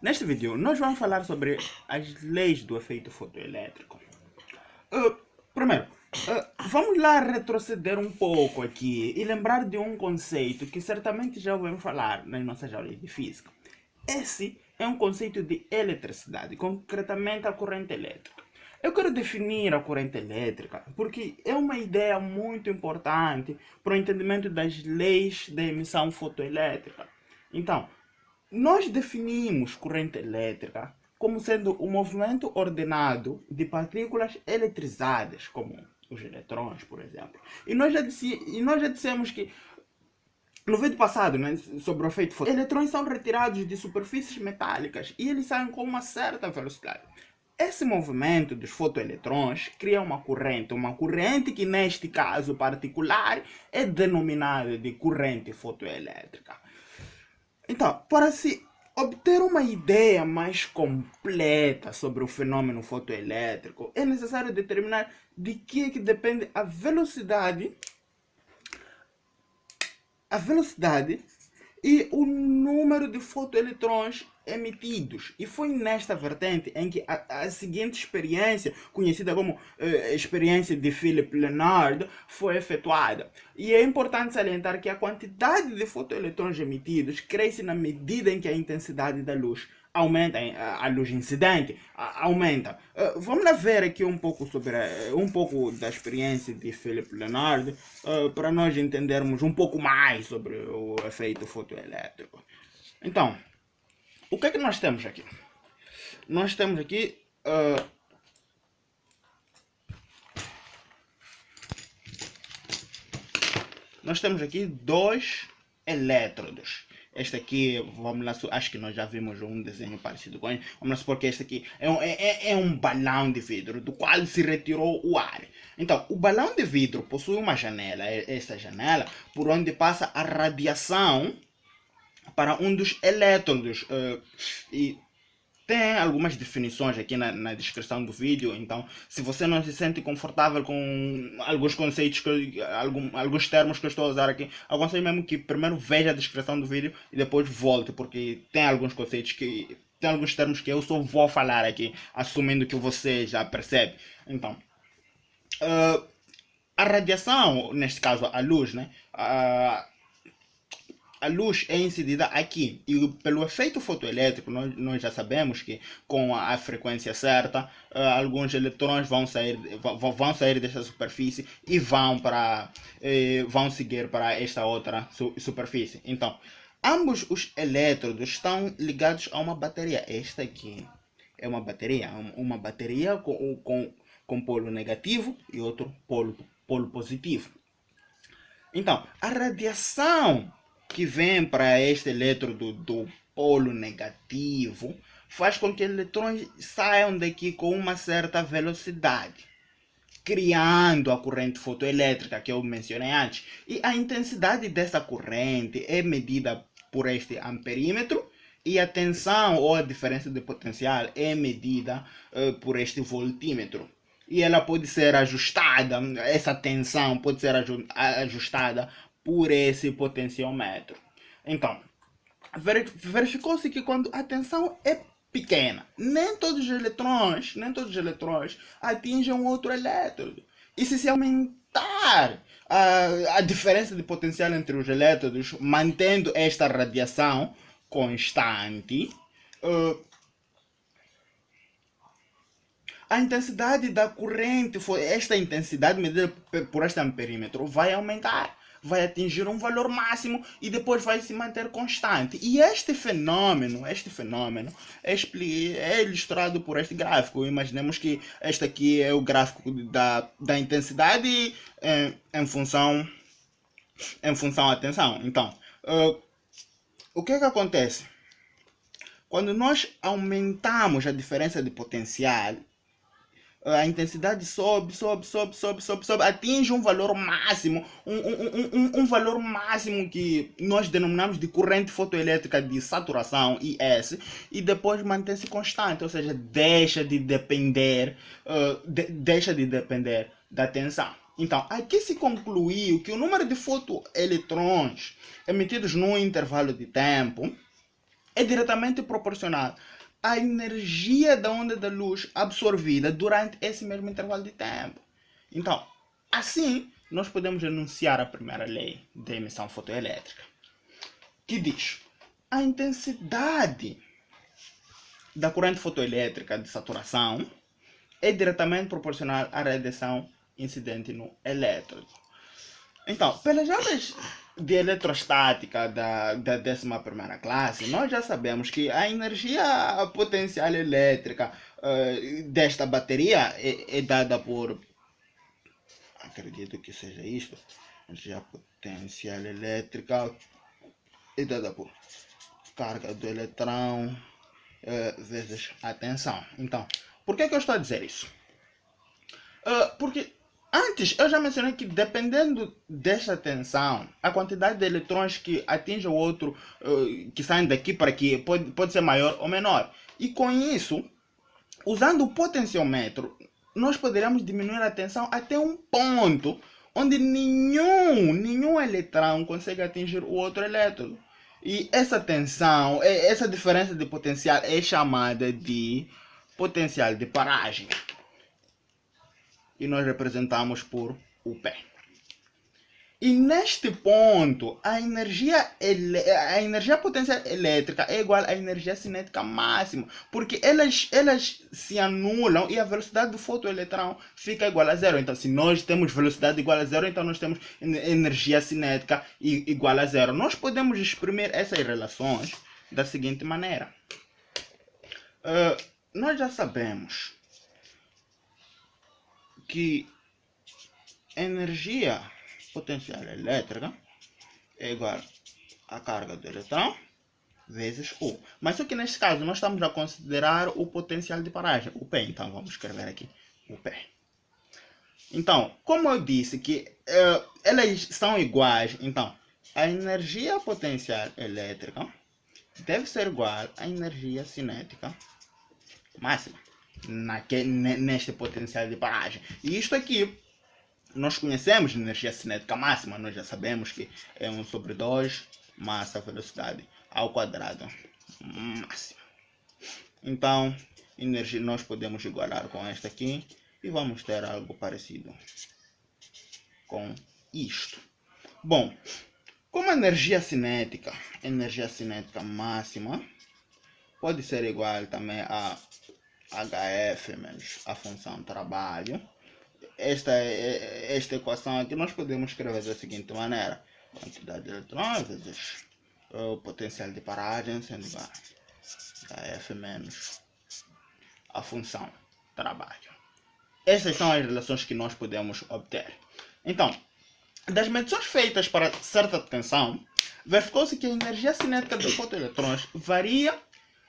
Neste vídeo, nós vamos falar sobre as leis do efeito fotoelétrico. Uh, Primeiro, vamos lá retroceder um pouco aqui e lembrar de um conceito que certamente já ouvimos falar nas nossas aulas de física. Esse é um conceito de eletricidade, concretamente a corrente elétrica. Eu quero definir a corrente elétrica porque é uma ideia muito importante para o entendimento das leis da emissão fotoelétrica. Então, nós definimos corrente elétrica como sendo o movimento ordenado de partículas eletrizadas, como os eletrões, por exemplo. E nós já dissemos que no vídeo passado, né, sobre o efeito fotónico, eletrões são retirados de superfícies metálicas e eles saem com uma certa velocidade. Esse movimento dos fotoeletrões cria uma corrente que neste caso particular é denominada de corrente fotoelétrica. Então, para se obter uma ideia mais completa sobre o fenômeno fotoelétrico, é necessário determinar de que é que depende a velocidade e o número de fotoeletrões emitidos. E foi nesta vertente em que a seguinte experiência, conhecida como experiência de Philipp Lenard, foi efetuada. E é importante salientar que a quantidade de fotoeletrões emitidos cresce na medida em que a intensidade da luz aumenta, a luz incidente aumenta. Vamos lá ver aqui um pouco sobre um pouco da experiência de Philipp Lenard para nós entendermos um pouco mais sobre o efeito fotoelétrico. Então, o que é que nós temos aqui? Nós temos aqui dois elétrodos. Este aqui, vamos lá, acho que nós já vimos um desenho parecido com ele. Vamos lá supor que este aqui é um balão de vidro do qual se retirou o ar. Então, o balão de vidro possui uma janela, esta janela, por onde passa a radiação para um dos elétrodos. E tem algumas definições aqui na descrição do vídeo, então se você não se sente confortável com alguns conceitos, alguns termos que eu estou a usar aqui, aconselho mesmo que primeiro veja a descrição do vídeo e depois volte, porque tem alguns conceitos tem alguns termos que eu só vou falar aqui, assumindo que você já percebe. Então, a radiação, neste caso a luz, né? A luz é incidida aqui e pelo efeito fotoelétrico nós já sabemos que com a frequência certa alguns eletrões vão sair desta superfície e vão seguir para esta outra superfície. Então, ambos os elétrodos estão ligados a uma bateria. Esta aqui é uma bateria com polo negativo e outro polo positivo. Então, a radiação que vem para este elétrodo do polo negativo faz com que eletrões saiam daqui com uma certa velocidade, criando a corrente fotoelétrica que eu mencionei antes. E a intensidade dessa corrente é medida por este amperímetro e a tensão ou a diferença de potencial é medida por este voltímetro. E ela pode ser ajustada, essa tensão pode ser ajustada por esse potenciômetro. Então, verificou-se que quando a tensão é pequena, nem todos os eletrões atingem outro elétrodo. E se aumentar a diferença de potencial entre os elétrodos, mantendo esta radiação constante, a intensidade da corrente, esta intensidade medida por este amperímetro, vai aumentar, vai atingir um valor máximo e depois vai se manter constante. E este fenômeno é ilustrado por este gráfico. Imaginemos que este aqui é o gráfico da intensidade em função à tensão. Então, o que acontece? Quando nós aumentamos a diferença de potencial, a intensidade sobe, atinge um valor máximo, um valor máximo que nós denominamos de corrente fotoelétrica de saturação, IS, e depois mantém-se constante, ou seja, deixa de depender da tensão. Então, aqui se concluiu que o número de fotoeletrões emitidos num intervalo de tempo é diretamente proporcional à energia da onda da luz absorvida durante esse mesmo intervalo de tempo. Então, assim, nós podemos enunciar a primeira lei da emissão fotoelétrica, que diz: a intensidade da corrente fotoelétrica de saturação é diretamente proporcional à radiação incidente no elétrodo. Então, pelas aulas de eletrostática da 11ª classe, nós já sabemos que a energia potencial elétrica desta bateria é dada por, acredito que seja isto, energia potencial elétrica é dada por carga do eletrão vezes a tensão. Então, por que eu estou a dizer isso? Porque antes eu já mencionei que, dependendo desta tensão, a quantidade de eletrões que atinge o outro, que saem daqui para aqui, pode ser maior ou menor. E com isso, usando o potenciômetro, nós poderíamos diminuir a tensão até um ponto onde nenhum eletrão consegue atingir o outro elétrodo. E essa tensão, essa diferença de potencial é chamada de potencial de paragem. E nós representamos por UP. E neste ponto, a energia potencial elétrica é igual à energia cinética máxima, porque elas se anulam e a velocidade do fotoeletrão fica igual a zero. Então, se nós temos velocidade igual a zero, então nós temos energia cinética igual a zero. Nós podemos exprimir essas relações da seguinte maneira. Nós já sabemos que energia potencial elétrica é igual à carga do eletrão vezes U. Mas só que neste caso nós estamos a considerar o potencial de paragem, o P. Então vamos escrever aqui o P. Então, como eu disse que elas são iguais, então a energia potencial elétrica deve ser igual à energia cinética máxima neste potencial de paragem. E isto aqui nós conhecemos energia cinética máxima, nós já sabemos que é 1 sobre 2 massa velocidade ao quadrado máximo. Então, energia nós podemos igualar com esta aqui e vamos ter algo parecido com isto. Bom, como energia cinética máxima pode ser igual também a HF menos a função trabalho. Esta equação aqui nós podemos escrever da seguinte maneira: quantidade de eletrões vezes o potencial de paragem sendo igual a F menos a função trabalho. Essas são as relações que nós podemos obter. Então, das medições feitas para certa tensão, verificou-se que a energia cinética dos fotoeletrões varia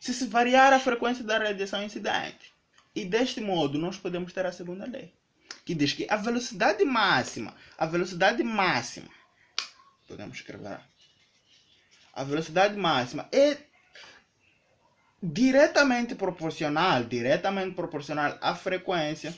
se variar a frequência da radiação incidente. E deste modo nós podemos ter a segunda lei, que diz que a velocidade máxima, podemos escrever, a velocidade máxima é diretamente proporcional à frequência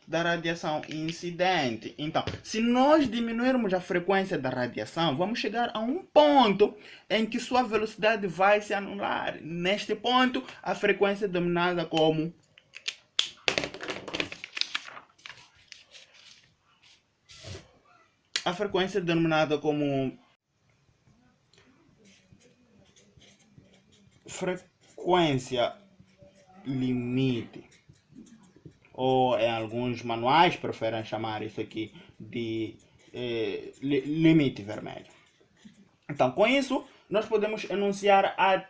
da radiação incidente. Então, se nós diminuirmos a frequência da radiação, vamos chegar a um ponto em que sua velocidade vai se anular. Neste ponto, a frequência é denominada como frequência limite, ou em alguns manuais preferem chamar isso aqui de limite vermelho. Então, com isso, nós podemos enunciar a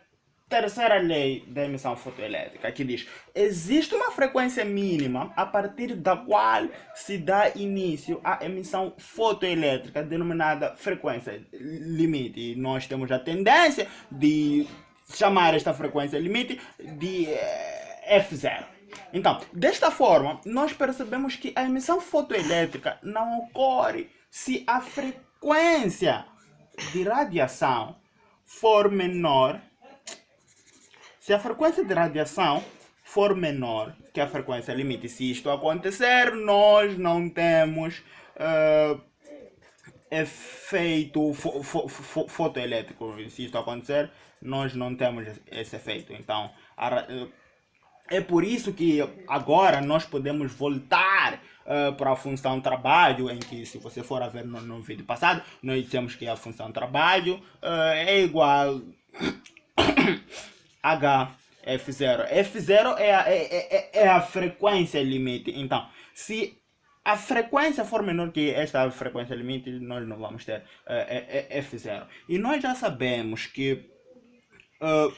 terceira lei da emissão fotoelétrica, que diz: existe uma frequência mínima a partir da qual se dá início à emissão fotoelétrica, denominada frequência limite. E nós temos a tendência de chamar esta frequência limite de F0. Então, desta forma, nós percebemos que a emissão fotoelétrica não ocorre se a frequência de radiação for menor, que a frequência limite. Se isto acontecer, nós não temos efeito fotoelétrico. Se isso acontecer, nós não temos esse efeito. Então, é por isso que agora nós podemos voltar para a função trabalho, em que, se você for a ver no vídeo passado, nós dissemos que a função trabalho é igual HF0. F0 é a frequência limite. Então, se a frequência for menor que esta frequência limite, nós não vamos ter F0. E nós já sabemos que uh,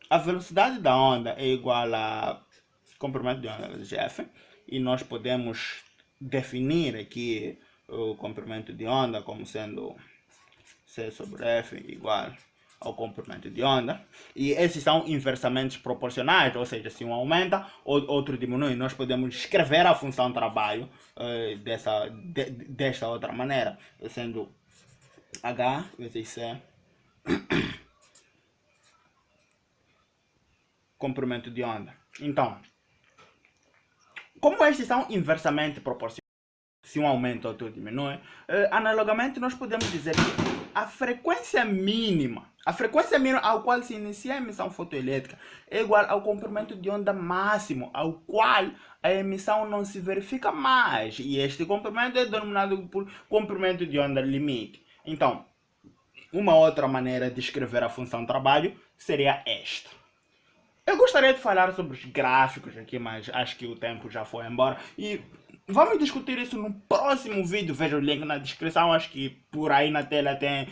a velocidade da onda é igual a comprimento de onda vezes F, e nós podemos definir aqui o comprimento de onda como sendo C sobre F igual ao comprimento de onda, e esses são inversamente proporcionais, ou seja, se um aumenta, outro diminui. Nós podemos escrever a função trabalho desta outra maneira, sendo H vezes C comprimento de onda. Então, como estes são inversamente proporcionais, se um aumenta, outro diminui, analogamente nós podemos dizer que a frequência mínima ao qual se inicia a emissão fotoelétrica é igual ao comprimento de onda máximo, ao qual a emissão não se verifica mais. E este comprimento é denominado por comprimento de onda limite. Então, uma outra maneira de escrever a função trabalho seria esta. Eu gostaria de falar sobre os gráficos aqui, mas acho que o tempo já foi embora. E vamos discutir isso no próximo vídeo. Veja o link na descrição. Acho que por aí na tela tem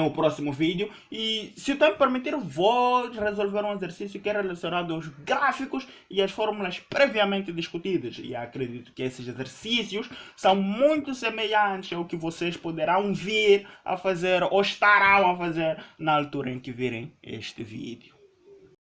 o próximo vídeo. E se o tempo permitir, vou resolver um exercício que é relacionado aos gráficos e às fórmulas previamente discutidas. E acredito que esses exercícios são muito semelhantes ao que vocês poderão vir a fazer ou estarão a fazer na altura em que virem este vídeo.